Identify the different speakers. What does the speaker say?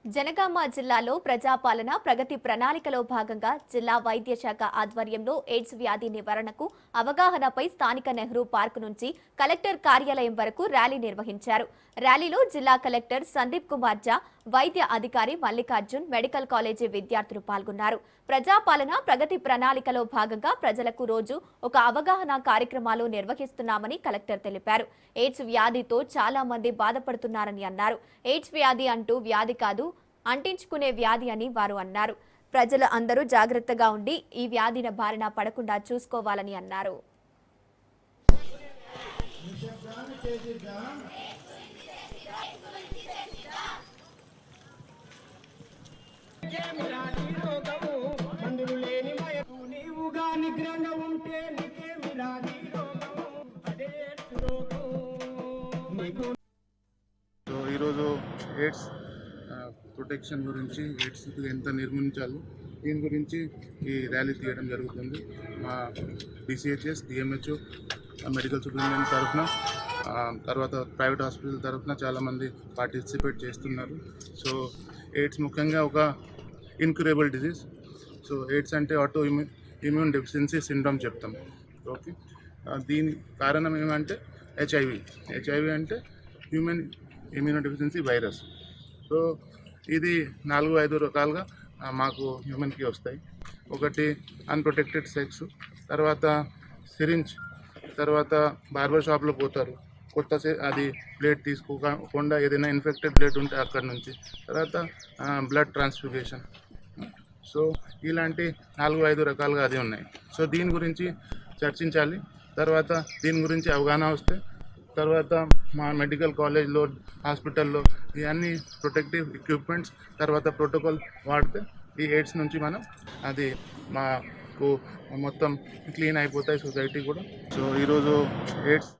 Speaker 1: జనగామ జిల్లాలో ప్రజాపాలన ప్రగతి ప్రణాళికలో భాగంగా జిల్లా వైద్య శాఖ ఆధ్వర్యంలో ఎయిడ్స్ వ్యాధి నివారణకు అవగాహనపై స్థానిక నెహ్రూ పార్క్ నుంచి కలెక్టర్ కార్యాలయం వరకు ర్యాలీ నిర్వహించారు. ర్యాలీలో జిల్లా కలెక్టర్ సందీప్ కుమార్ ఝా, వైద్య అధికారి మల్లికార్జున్, మెడికల్ కాలేజీ విద్యార్థులు పాల్గొన్నారు. ప్రజాపాలన ప్రగతి ప్రణాళికలో భాగంగా ప్రజలకు రోజు ఒక అవగాహన కార్యక్రమాలు నిర్వహిస్తున్నామని కలెక్టర్ తెలిపారు. ఎయిడ్స్ వ్యాధితో చాలా మంది బాధపడుతున్నారని అన్నారు. ఎయిడ్స్ వ్యాధి అంటూ వ్యాధి కాదు, అంటించుకునే వ్యాధి అని వారు అన్నారు. ప్రజలు అందరూ జాగ్రత్తగా ఉండి ఈ వ్యాధిన బారిన పడకుండా చూసుకోవాలని అన్నారు.
Speaker 2: ఈరోజు ఎయిడ్స్ ప్రొటెక్షన్ గురించి, ఎయిడ్స్ ఎంత నిర్మించాలో దీని గురించి ఈ ర్యాలీ తీయడం జరుగుతుంది. మా డిసిహెచ్ఎస్, డిఎంహెచ్ఓ, మెడికల్ సూపరింటెండెంట్ తరఫున, తర్వాత ప్రైవేట్ హాస్పిటల్ తరఫున చాలామంది పార్టిసిపేట్ చేస్తున్నారు. సో ఎయిడ్స్ ముఖ్యంగా ఒక ఇన్క్యూరబుల్ డిజీజ్. సో ఎయిడ్స్ అంటే ఆటో ఇమ్యూన్ డెఫిషియన్సీ సిండ్రోమ్ చెప్తాం. ఓకే, దీని కారణం ఏమంటే హెచ్ఐవి అంటే హ్యూమన్ ఇమ్యూనోడెఫిషియన్సీ వైరస్. సో ఇది 4-5 రకాలుగా మాకు హ్యూమన్కి వస్తాయి. ఒకటి అన్ప్రొటెక్టెడ్ సెక్స్, తర్వాత సిరింజ్, తర్వాత బార్బర్ షాప్లో పోతారు, కొత్త అది బ్లేడ్ తీసుకోకుండా ఏదైనా ఇన్ఫెక్టెడ్ బ్లేడ్ ఉంటే అక్కడి నుంచి, తర్వాత బ్లడ్ ట్రాన్స్ఫ్యూజన్. సో ఇలాంటి 4-5 రకాలుగా అది ఉన్నాయి. సో దీని గురించి చర్చించాలి. తర్వాత దీని గురించి అవగాహన వస్తే తర్వాత మా మెడికల్ కాలేజ్లో, హాస్పిటల్లో ఇవన్నీ ప్రొటెక్టివ్ ఎక్విప్మెంట్స్, తర్వాత ప్రోటోకాల్ వాడితే ఈ ఎయిడ్స్ నుంచి మనం అది మాకు మొత్తం క్లీన్ అయిపోతాయి సొసైటీ కూడా. సో ఈరోజు ఎయిడ్స్